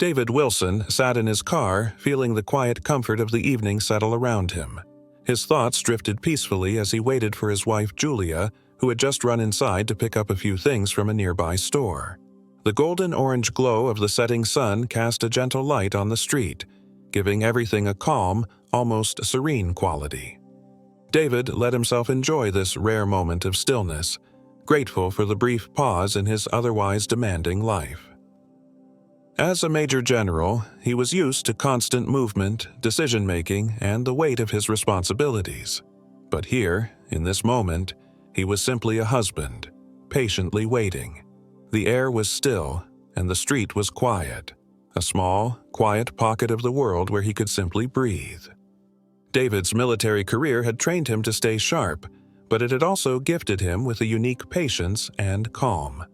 David Wilson sat in his car, feeling the quiet comfort of the evening settle around him. His thoughts drifted peacefully as he waited for his wife Julia, who had just run inside to pick up a few things from a nearby store. The golden-orange glow of the setting sun cast a gentle light on the street, giving everything a calm, almost serene quality. David let himself enjoy this rare moment of stillness, grateful for the brief pause in his otherwise demanding life. As a major general, he was used to constant movement, decision-making, and the weight of his responsibilities. But here, in this moment, he was simply a husband, patiently waiting. The air was still, and the street was quiet, a small, quiet pocket of the world where he could simply breathe. David's military career had trained him to stay sharp, but it had also gifted him with a unique patience and calm.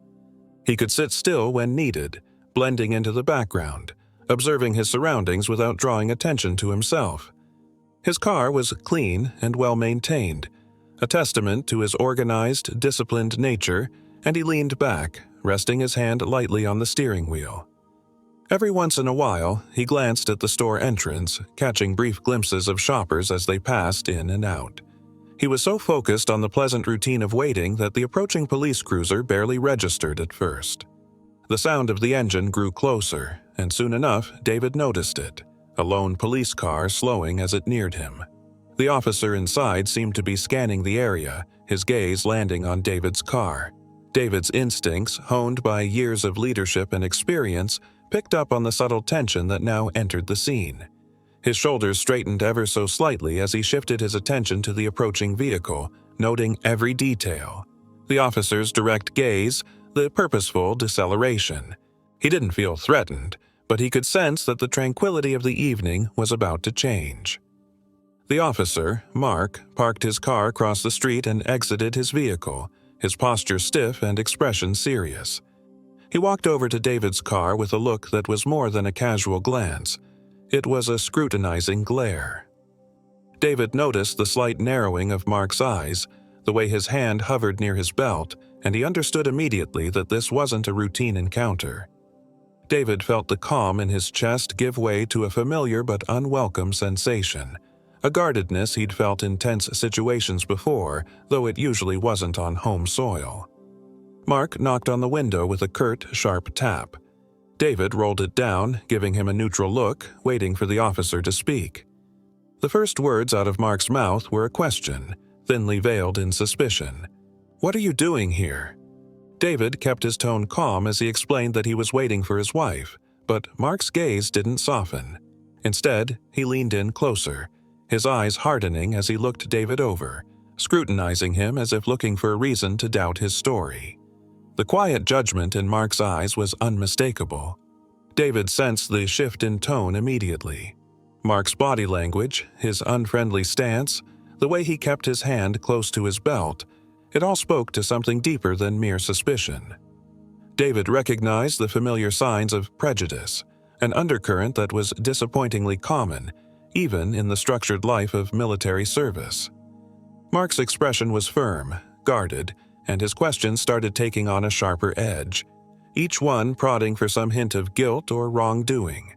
He could sit still when needed, blending into the background, observing his surroundings without drawing attention to himself. His car was clean and well-maintained, a testament to his organized, disciplined nature, and he leaned back, resting his hand lightly on the steering wheel. Every once in a while, he glanced at the store entrance, catching brief glimpses of shoppers as they passed in and out. He was so focused on the pleasant routine of waiting that the approaching police cruiser barely registered at first. The sound of the engine grew closer, and soon enough, David noticed it, a lone police car slowing as it neared him. The officer inside seemed to be scanning the area, his gaze landing on David's car. David's instincts, honed by years of leadership and experience, picked up on the subtle tension that now entered the scene. His shoulders straightened ever so slightly as he shifted his attention to the approaching vehicle, noting every detail. The officer's direct gaze, the purposeful deceleration. He didn't feel threatened, but he could sense that the tranquility of the evening was about to change. The officer, Mark, parked his car across the street and exited his vehicle, his posture stiff and expression serious. He walked over to David's car with a look that was more than a casual glance. It was a scrutinizing glare. David noticed the slight narrowing of Mark's eyes, the way his hand hovered near his belt, and he understood immediately that this wasn't a routine encounter. David felt the calm in his chest give way to a familiar but unwelcome sensation, a guardedness he'd felt in tense situations before, though it usually wasn't on home soil. Mark knocked on the window with a curt, sharp tap. David rolled it down, giving him a neutral look, waiting for the officer to speak. The first words out of Mark's mouth were a question, thinly veiled in suspicion. "What are you doing here?" David kept his tone calm as he explained that he was waiting for his wife, but Mark's gaze didn't soften. Instead, he leaned in closer, his eyes hardening as he looked David over, scrutinizing him as if looking for a reason to doubt his story. The quiet judgment in Mark's eyes was unmistakable. David sensed the shift in tone immediately. Mark's body language, his unfriendly stance, the way he kept his hand close to his belt, it all spoke to something deeper than mere suspicion. David recognized the familiar signs of prejudice, an undercurrent that was disappointingly common, even in the structured life of military service. Mark's expression was firm, guarded, and his questions started taking on a sharper edge, each one prodding for some hint of guilt or wrongdoing.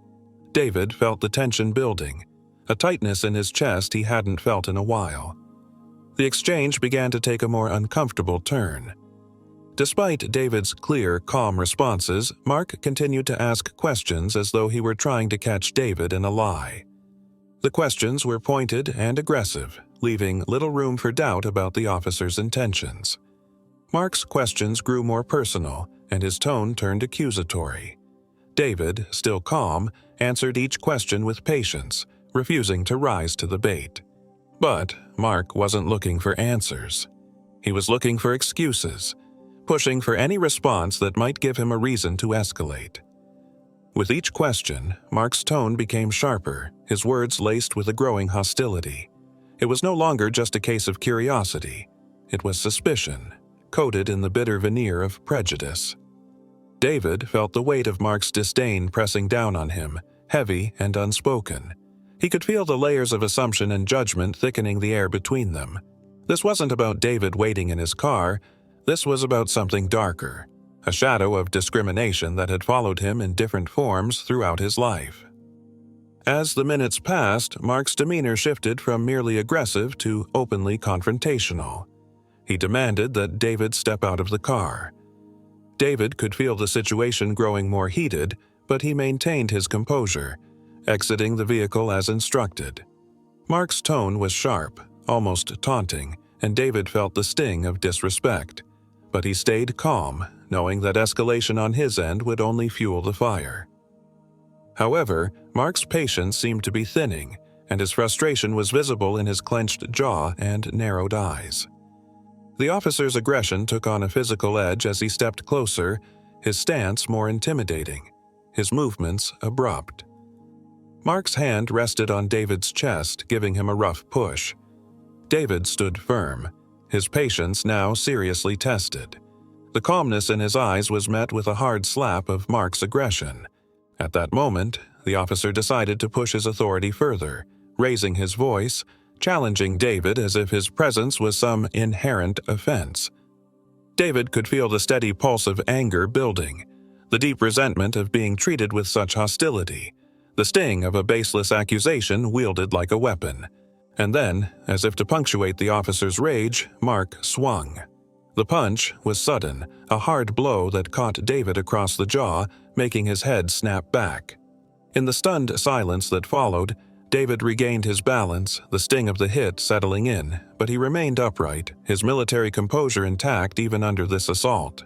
David felt the tension building, a tightness in his chest he hadn't felt in a while. The exchange began to take a more uncomfortable turn. Despite David's clear, calm responses, Mark continued to ask questions as though he were trying to catch David in a lie. The questions were pointed and aggressive, leaving little room for doubt about the officer's intentions. Mark's questions grew more personal, and his tone turned accusatory. David, still calm, answered each question with patience, refusing to rise to the bait. But Mark wasn't looking for answers. He was looking for excuses, pushing for any response that might give him a reason to escalate. With each question, Mark's tone became sharper, his words laced with a growing hostility. It was no longer just a case of curiosity. It was suspicion, coated in the bitter veneer of prejudice. David felt the weight of Mark's disdain pressing down on him, heavy and unspoken. He could feel the layers of assumption and judgment thickening the air between them. This wasn't about David waiting in his car. This was about something darker. a shadow of discrimination that had followed him in different forms throughout his life. As the minutes passed, Mark's demeanor shifted from merely aggressive to openly confrontational. He demanded that David step out of the car. David could feel the situation growing more heated, but he maintained his composure, exiting the vehicle as instructed. Mark's tone was sharp, almost taunting, and David felt the sting of disrespect. But he stayed calm, knowing that escalation on his end would only fuel the fire. However, Mark's patience seemed to be thinning, and his frustration was visible in his clenched jaw and narrowed eyes. The officer's aggression took on a physical edge as he stepped closer, his stance more intimidating, his movements abrupt. Mark's hand rested on David's chest, giving him a rough push. David stood firm, his patience now seriously tested. The calmness in his eyes was met with a hard slap of Mark's aggression. At that moment, the officer decided to push his authority further, raising his voice, challenging David as if his presence was some inherent offense. David could feel the steady pulse of anger building, the deep resentment of being treated with such hostility, the sting of a baseless accusation wielded like a weapon. And then, as if to punctuate the officer's rage, Mark swung. The punch was sudden, a hard blow that caught David across the jaw, making his head snap back. In the stunned silence that followed, David regained his balance, the sting of the hit settling in, but he remained upright, his military composure intact even under this assault.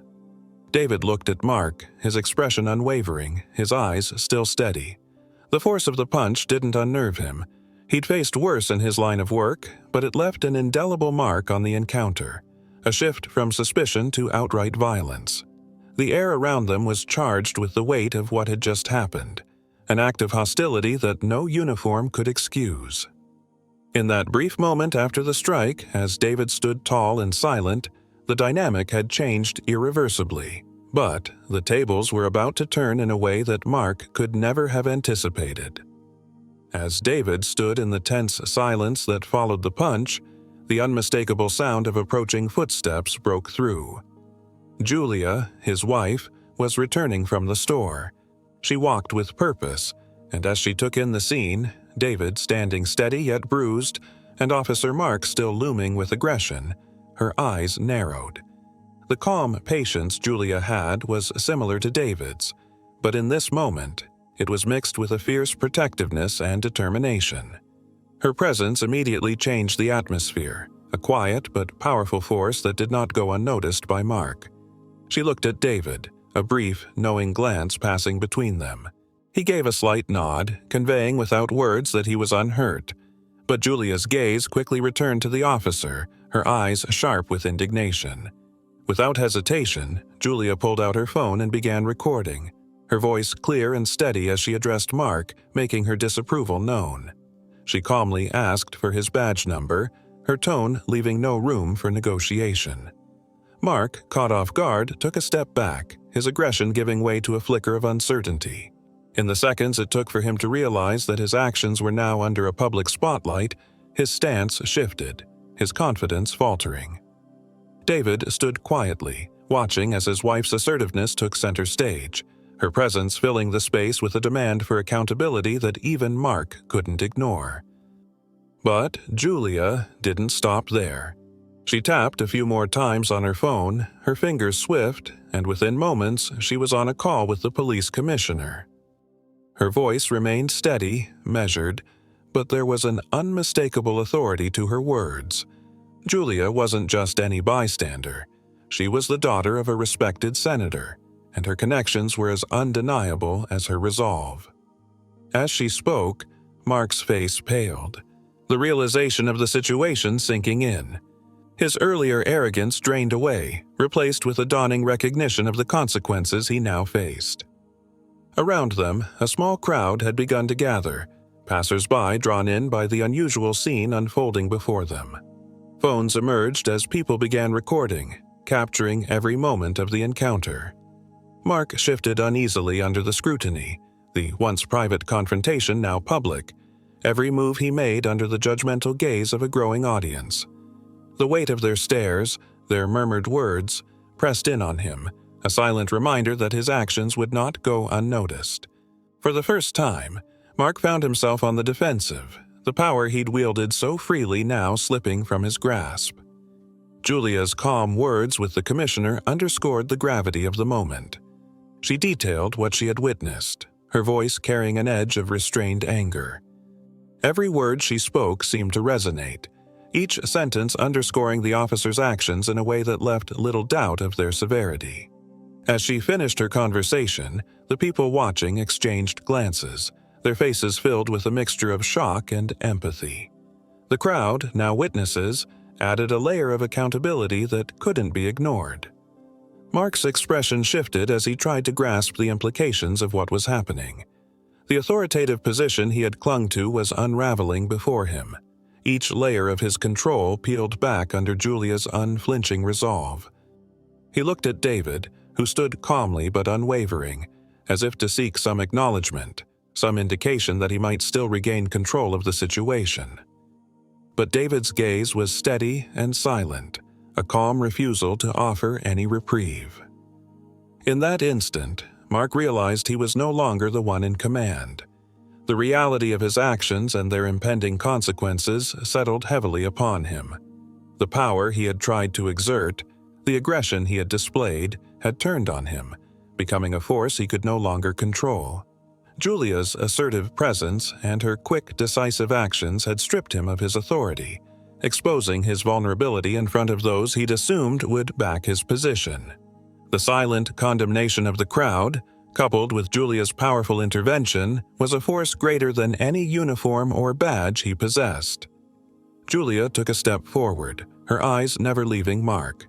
David looked at Mark, his expression unwavering, his eyes still steady. The force of the punch didn't unnerve him. He'd faced worse in his line of work, but it left an indelible mark on the encounter, a shift from suspicion to outright violence. The air around them was charged with the weight of what had just happened, an act of hostility that no uniform could excuse. In that brief moment after the strike, as David stood tall and silent, the dynamic had changed irreversibly. But the tables were about to turn in a way that Mark could never have anticipated. As David stood in the tense silence that followed the punch, the unmistakable sound of approaching footsteps broke through. Julia, his wife, was returning from the store. She walked with purpose, and as she took in the scene, David standing steady yet bruised, and Officer Mark still looming with aggression, her eyes narrowed. The calm patience Julia had was similar to David's, but in this moment, it was mixed with a fierce protectiveness and determination. Her presence immediately changed the atmosphere, a quiet but powerful force that did not go unnoticed by Mark. She looked at David, a brief, knowing glance passing between them. He gave a slight nod, conveying without words that he was unhurt. But Julia's gaze quickly returned to the officer, her eyes sharp with indignation. Without hesitation, Julia pulled out her phone and began recording, her voice clear and steady as she addressed Mark, making her disapproval known. She calmly asked for his badge number, her tone leaving no room for negotiation. Mark, caught off guard, took a step back, his aggression giving way to a flicker of uncertainty. In the seconds it took for him to realize that his actions were now under a public spotlight, his stance shifted, his confidence faltering. David stood quietly, watching as his wife's assertiveness took center stage, her presence filling the space with a demand for accountability that even Mark couldn't ignore. But Julia didn't stop there. She tapped a few more times on her phone, her fingers swift, and within moments she was on a call with the police commissioner. Her voice remained steady, measured, but there was an unmistakable authority to her words. Julia wasn't just any bystander. She was the daughter of a respected senator, and her connections were as undeniable as her resolve. As she spoke, Mark's face paled, the realization of the situation sinking in. His earlier arrogance drained away, replaced with a dawning recognition of the consequences he now faced. Around them, a small crowd had begun to gather, passers-by drawn in by the unusual scene unfolding before them. Phones emerged as people began recording, capturing every moment of the encounter. Mark shifted uneasily under the scrutiny, the once private confrontation now public, every move he made under the judgmental gaze of a growing audience. The weight of their stares, their murmured words, pressed in on him, a silent reminder that his actions would not go unnoticed. For the first time, Mark found himself on the defensive, the power he'd wielded so freely now slipping from his grasp. Julia's calm words with the commissioner underscored the gravity of the moment. She detailed what she had witnessed, her voice carrying an edge of restrained anger. Every word she spoke seemed to resonate, each sentence underscoring the officer's actions in a way that left little doubt of their severity. As she finished her conversation, the people watching exchanged glances, their faces filled with a mixture of shock and empathy. The crowd, now witnesses, added a layer of accountability that couldn't be ignored. Mark's expression shifted as he tried to grasp the implications of what was happening. The authoritative position he had clung to was unraveling before him. Each layer of his control peeled back under Julia's unflinching resolve. He looked at David, who stood calmly but unwavering, as if to seek some acknowledgement, some indication that he might still regain control of the situation. But David's gaze was steady and silent, a calm refusal to offer any reprieve. In that instant, Mark realized he was no longer the one in command. The reality of his actions and their impending consequences settled heavily upon him. The power he had tried to exert, the aggression he had displayed, had turned on him, becoming a force he could no longer control. Julia's assertive presence and her quick, decisive actions had stripped him of his authority, exposing his vulnerability in front of those he'd assumed would back his position. The silent condemnation of the crowd, coupled with Julia's powerful intervention, was a force greater than any uniform or badge he possessed. Julia took a step forward, her eyes never leaving Mark.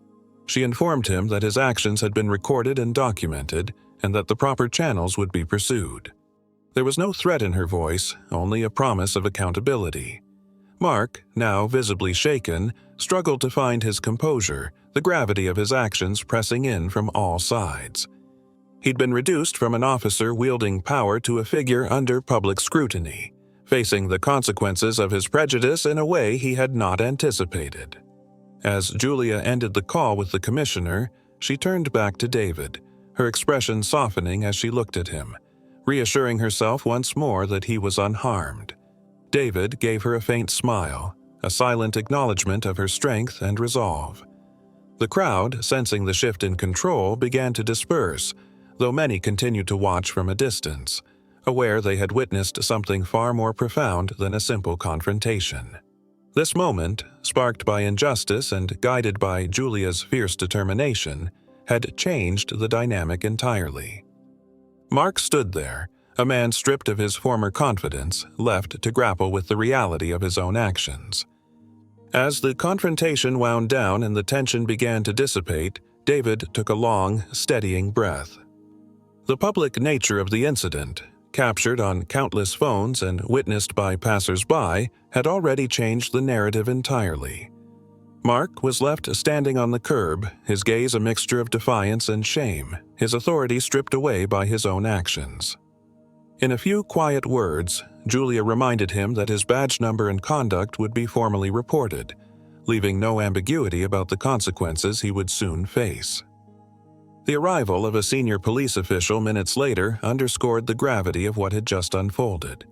She informed him that his actions had been recorded and documented, and that the proper channels would be pursued. There was no threat in her voice, only a promise of accountability. Mark, now visibly shaken, struggled to find his composure, the gravity of his actions pressing in from all sides. He'd been reduced from an officer wielding power to a figure under public scrutiny, facing the consequences of his prejudice in a way he had not anticipated. As Julia ended the call with the commissioner, she turned back to David, her expression softening as she looked at him, reassuring herself once more that he was unharmed. David gave her a faint smile, a silent acknowledgement of her strength and resolve. The crowd, sensing the shift in control, began to disperse, though many continued to watch from a distance, aware they had witnessed something far more profound than a simple confrontation. This moment, sparked by injustice and guided by Julia's fierce determination, had changed the dynamic entirely. Mark stood there, a man stripped of his former confidence, left to grapple with the reality of his own actions. As the confrontation wound down and the tension began to dissipate, David took a long, steadying breath. The public nature of the incident, captured on countless phones and witnessed by passers-by, had already changed the narrative entirely. Mark was left standing on the curb, his gaze a mixture of defiance and shame, his authority stripped away by his own actions. In a few quiet words, Julia reminded him that his badge number and conduct would be formally reported, leaving no ambiguity about the consequences he would soon face. The arrival of a senior police official minutes later underscored the gravity of what had just unfolded.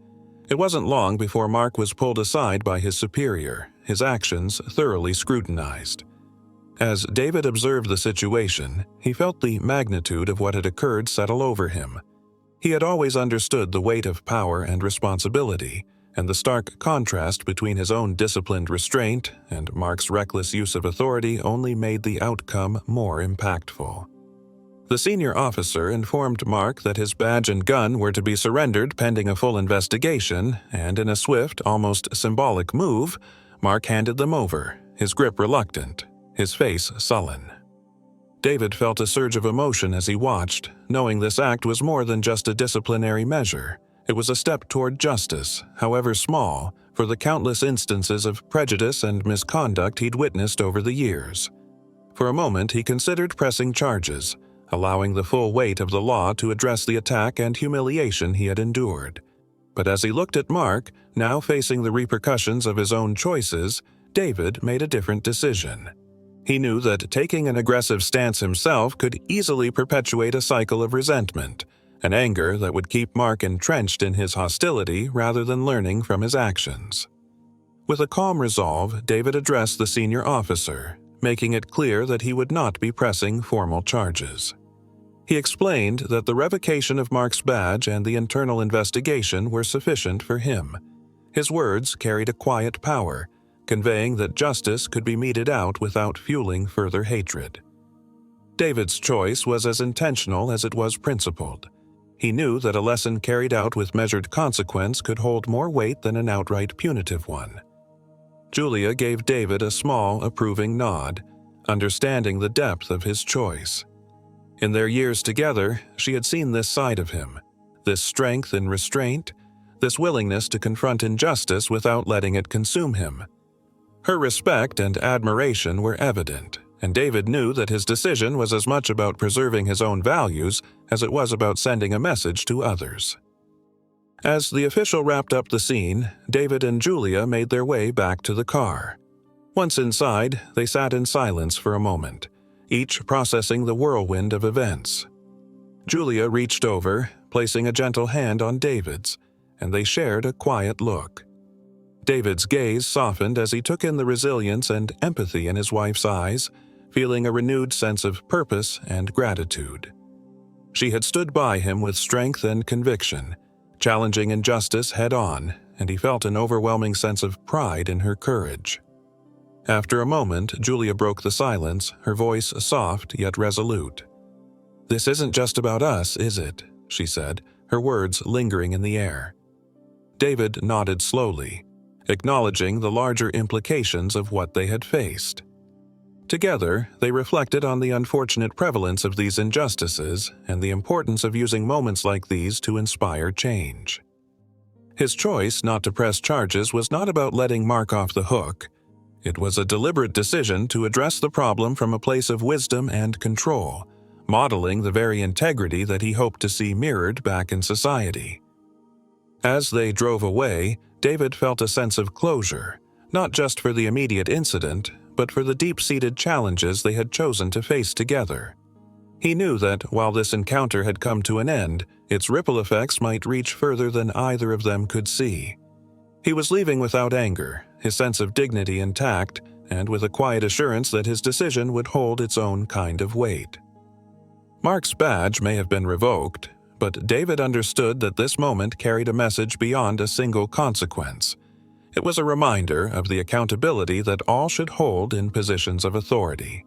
It wasn't long before Mark was pulled aside by his superior, his actions thoroughly scrutinized. As David observed the situation, he felt the magnitude of what had occurred settle over him. He had always understood the weight of power and responsibility, and the stark contrast between his own disciplined restraint and Mark's reckless use of authority only made the outcome more impactful. The senior officer informed Mark that his badge and gun were to be surrendered pending a full investigation, and in a swift, almost symbolic move, Mark handed them over, his grip reluctant, his face sullen. David felt a surge of emotion as he watched, knowing this act was more than just a disciplinary measure. It was a step toward justice, however small, for the countless instances of prejudice and misconduct he'd witnessed over the years. For a moment he considered pressing charges, allowing the full weight of the law to address the attack and humiliation he had endured. But as he looked at Mark, now facing the repercussions of his own choices, David made a different decision. He knew that taking an aggressive stance himself could easily perpetuate a cycle of resentment, an anger that would keep Mark entrenched in his hostility rather than learning from his actions. With a calm resolve, David addressed the senior officer, making it clear that he would not be pressing formal charges. He explained that the revocation of Mark's badge and the internal investigation were sufficient for him. His words carried a quiet power, conveying that justice could be meted out without fueling further hatred. David's choice was as intentional as it was principled. He knew that a lesson carried out with measured consequence could hold more weight than an outright punitive one. Julia gave David a small, approving nod, understanding the depth of his choice. In their years together, she had seen this side of him, this strength in restraint, this willingness to confront injustice without letting it consume him. Her respect and admiration were evident, and David knew that his decision was as much about preserving his own values as it was about sending a message to others. As the official wrapped up the scene, David and Julia made their way back to the car. Once inside, they sat in silence for a moment, each processing the whirlwind of events. Julia reached over, placing a gentle hand on David's, and they shared a quiet look. David's gaze softened as he took in the resilience and empathy in his wife's eyes, feeling a renewed sense of purpose and gratitude. She had stood by him with strength and conviction, challenging injustice head-on, and he felt an overwhelming sense of pride in her courage. After a moment, Julia broke the silence, her voice soft yet resolute. "This isn't just about us, is it?" she said, her words lingering in the air. David nodded slowly, acknowledging the larger implications of what they had faced. Together, they reflected on the unfortunate prevalence of these injustices and the importance of using moments like these to inspire change. His choice not to press charges was not about letting Mark off the hook. It was a deliberate decision to address the problem from a place of wisdom and control, modeling the very integrity that he hoped to see mirrored back in society. As they drove away, David felt a sense of closure, not just for the immediate incident, but for the deep-seated challenges they had chosen to face together. He knew that, while this encounter had come to an end, its ripple effects might reach further than either of them could see. He was leaving without anger, his sense of dignity intact, and with a quiet assurance that his decision would hold its own kind of weight. Mark's badge may have been revoked, but David understood that this moment carried a message beyond a single consequence. It was a reminder of the accountability that all should hold in positions of authority.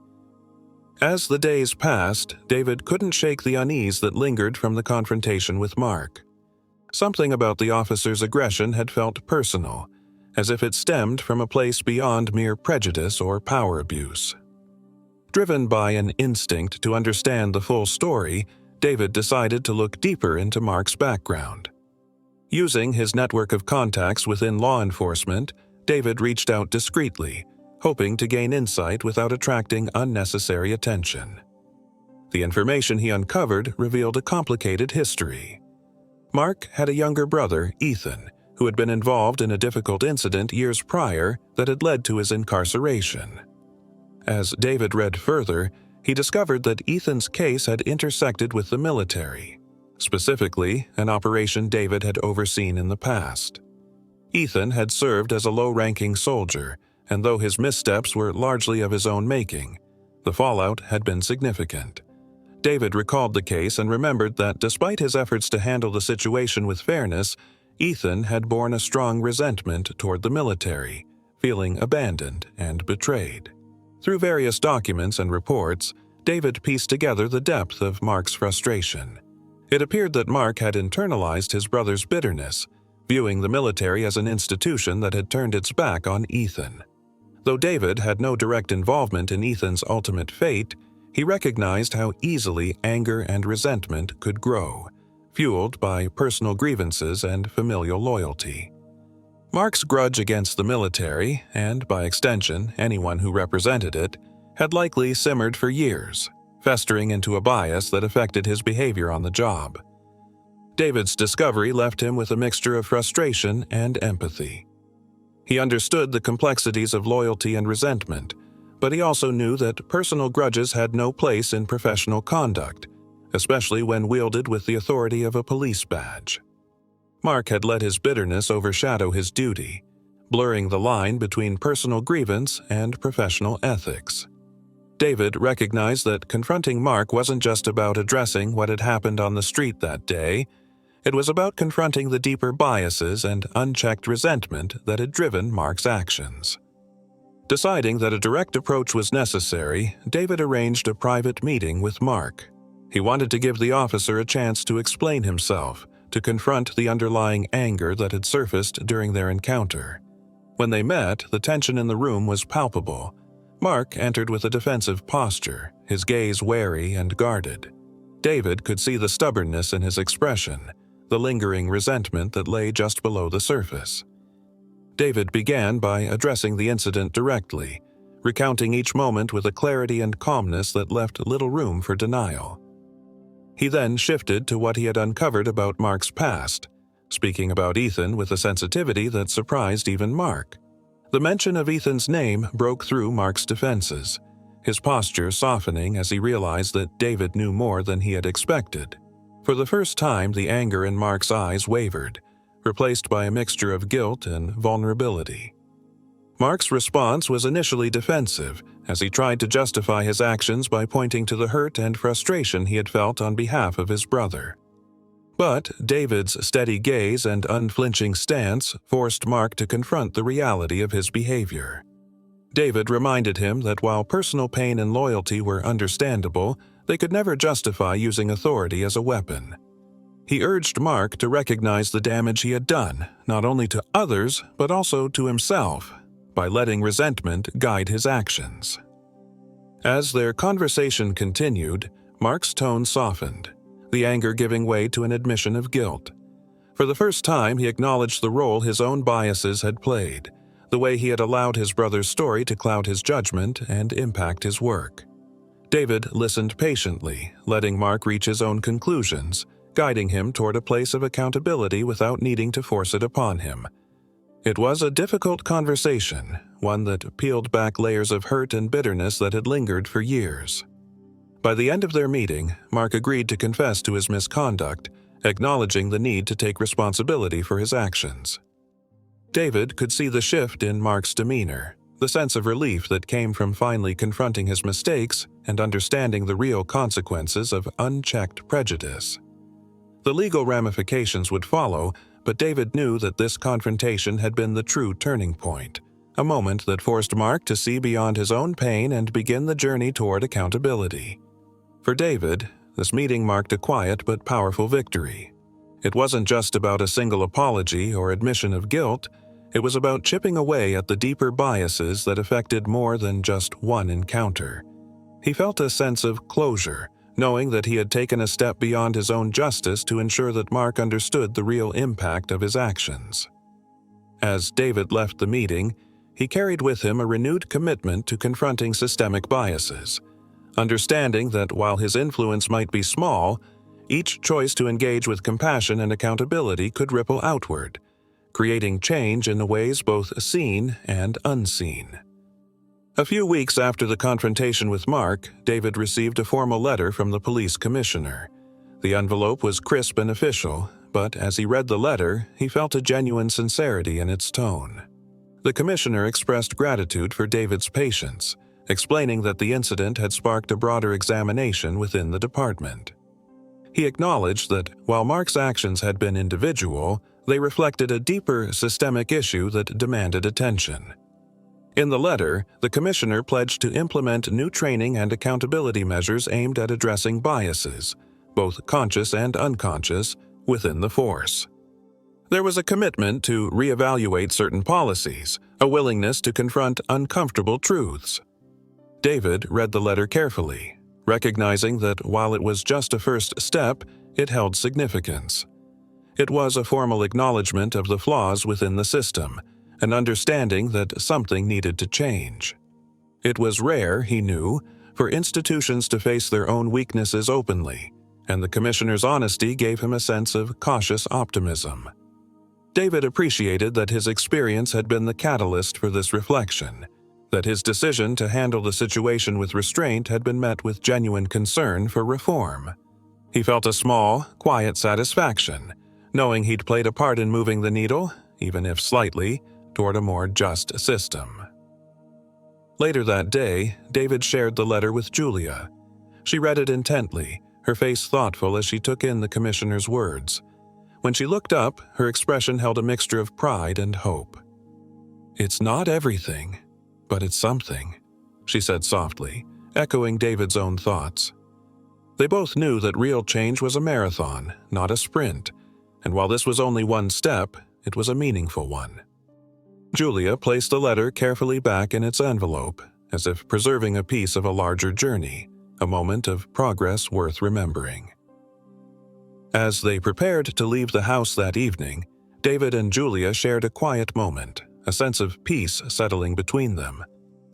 As the days passed, David couldn't shake the unease that lingered from the confrontation with Mark. Something about the officer's aggression had felt personal, as if it stemmed from a place beyond mere prejudice or power abuse. Driven by an instinct to understand the full story, David decided to look deeper into Mark's background. Using his network of contacts within law enforcement, David reached out discreetly, hoping to gain insight without attracting unnecessary attention. The information he uncovered revealed a complicated history. Mark had a younger brother, Ethan, who had been involved in a difficult incident years prior that had led to his incarceration. As David read further, he discovered that Ethan's case had intersected with the military, specifically an operation David had overseen in the past. Ethan had served as a low-ranking soldier, and though his missteps were largely of his own making, the fallout had been significant. David recalled the case and remembered that despite his efforts to handle the situation with fairness, Ethan had borne a strong resentment toward the military, feeling abandoned and betrayed. Through various documents and reports, David pieced together the depth of Mark's frustration. It appeared that Mark had internalized his brother's bitterness, viewing the military as an institution that had turned its back on Ethan. Though David had no direct involvement in Ethan's ultimate fate, he recognized how easily anger and resentment could grow, fueled by personal grievances and familial loyalty. Mark's grudge against the military, and by extension anyone who represented it, had likely simmered for years, festering into a bias that affected his behavior on the job. David's discovery left him with a mixture of frustration and empathy. He understood the complexities of loyalty and resentment, but he also knew that personal grudges had no place in professional conduct, especially when wielded with the authority of a police badge. Mark had let his bitterness overshadow his duty, blurring the line between personal grievance and professional ethics. David recognized that confronting Mark wasn't just about addressing what had happened on the street that day. It was about confronting the deeper biases and unchecked resentment that had driven Mark's actions. Deciding that a direct approach was necessary, David arranged a private meeting with Mark. He wanted to give the officer a chance to explain himself, to confront the underlying anger that had surfaced during their encounter. When they met, the tension in the room was palpable. Mark entered with a defensive posture, his gaze wary and guarded. David could see the stubbornness in his expression, the lingering resentment that lay just below the surface. David began by addressing the incident directly, recounting each moment with a clarity and calmness that left little room for denial. He then shifted to what he had uncovered about Mark's past, speaking about Ethan with a sensitivity that surprised even Mark. The mention of Ethan's name broke through Mark's defenses, his posture softening as he realized that David knew more than he had expected. For the first time, the anger in Mark's eyes wavered, replaced by a mixture of guilt and vulnerability. Mark's response was initially defensive, as he tried to justify his actions by pointing to the hurt and frustration he had felt on behalf of his brother. But David's steady gaze and unflinching stance forced Mark to confront the reality of his behavior. David reminded him that while personal pain and loyalty were understandable, they could never justify using authority as a weapon. He urged Mark to recognize the damage he had done, not only to others, but also to himself, by letting resentment guide his actions. As their conversation continued, Mark's tone softened, the anger giving way to an admission of guilt. For the first time, he acknowledged the role his own biases had played, the way he had allowed his brother's story to cloud his judgment and impact his work. David listened patiently, letting Mark reach his own conclusions, guiding him toward a place of accountability without needing to force it upon him. It was a difficult conversation, one that peeled back layers of hurt and bitterness that had lingered for years. By the end of their meeting, Mark agreed to confess to his misconduct, acknowledging the need to take responsibility for his actions. David could see the shift in Mark's demeanor, the sense of relief that came from finally confronting his mistakes and understanding the real consequences of unchecked prejudice. The legal ramifications would follow, but David knew that this confrontation had been the true turning point, a moment that forced Mark to see beyond his own pain and begin the journey toward accountability. For David, this meeting marked a quiet but powerful victory. It wasn't just about a single apology or admission of guilt. It was about chipping away at the deeper biases that affected more than just one encounter. He felt a sense of closure, knowing that he had taken a step beyond his own justice to ensure that Mark understood the real impact of his actions. As David left the meeting, he carried with him a renewed commitment to confronting systemic biases, understanding that while his influence might be small, each choice to engage with compassion and accountability could ripple outward, creating change in ways both seen and unseen. A few weeks after the confrontation with Mark, David received a formal letter from the police commissioner. The envelope was crisp and official, but as he read the letter, he felt a genuine sincerity in its tone. The commissioner expressed gratitude for David's patience, explaining that the incident had sparked a broader examination within the department. He acknowledged that while Mark's actions had been individual, they reflected a deeper systemic issue that demanded attention. In the letter, the commissioner pledged to implement new training and accountability measures aimed at addressing biases, both conscious and unconscious, within the force. There was a commitment to reevaluate certain policies, a willingness to confront uncomfortable truths. David read the letter carefully, recognizing that while it was just a first step, it held significance. It was a formal acknowledgement of the flaws within the system, an understanding that something needed to change. It was rare, he knew, for institutions to face their own weaknesses openly, and the commissioner's honesty gave him a sense of cautious optimism. David appreciated that his experience had been the catalyst for this reflection. that his decision to handle the situation with restraint had been met with genuine concern for reform. He felt a small, quiet satisfaction, knowing he'd played a part in moving the needle, even if slightly, toward a more just system. Later that day, David shared the letter with Julia. She read it intently, her face thoughtful as she took in the commissioner's words. When she looked up, her expression held a mixture of pride and hope. "It's not everything, but it's something," she said softly, echoing David's own thoughts. They both knew that real change was a marathon, not a sprint, and while this was only one step, it was a meaningful one. Julia placed the letter carefully back in its envelope, as if preserving a piece of a larger journey, a moment of progress worth remembering. As they prepared to leave the house that evening, David and Julia shared a quiet moment, a sense of peace settling between them.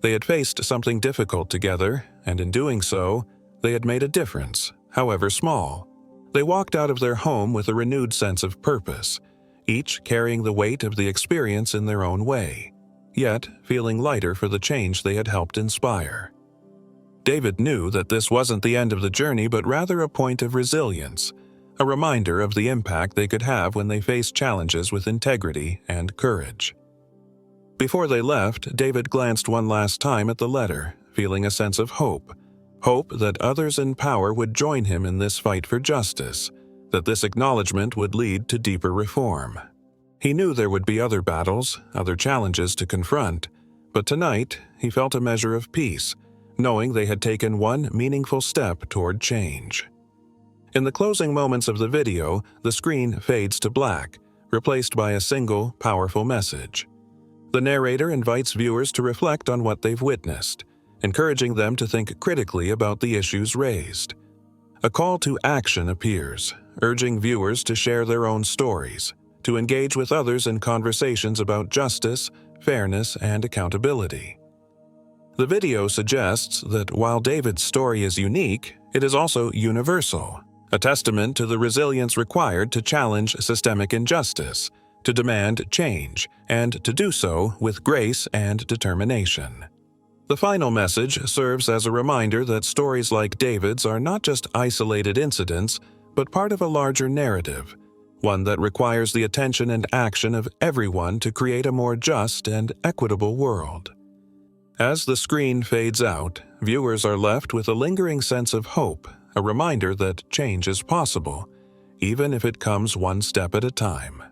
They had faced something difficult together, and in doing so, they had made a difference, however small. They walked out of their home with a renewed sense of purpose, each carrying the weight of the experience in their own way, yet feeling lighter for the change they had helped inspire. David knew that this wasn't the end of the journey but rather a point of resilience, a reminder of the impact they could have when they faced challenges with integrity and courage. Before they left, David glanced one last time at the letter, feeling a sense of hope that others in power would join him in this fight for justice, that this acknowledgement would lead to deeper reform. He knew there would be other battles, other challenges to confront, but tonight he felt a measure of peace, knowing they had taken one meaningful step toward change. In the closing moments of the video, the screen fades to black, replaced by a single, powerful message. The narrator invites viewers to reflect on what they've witnessed, encouraging them to think critically about the issues raised. A call to action appears, urging viewers to share their own stories, to engage with others in conversations about justice, fairness, and accountability. The video suggests that while David's story is unique, it is also universal, a testament to the resilience required to challenge systemic injustice, to demand change, and to do so with grace and determination. The final message serves as a reminder that stories like David's are not just isolated incidents, but part of a larger narrative, one that requires the attention and action of everyone to create a more just and equitable world. As the screen fades out, viewers are left with a lingering sense of hope, a reminder that change is possible, even if it comes one step at a time.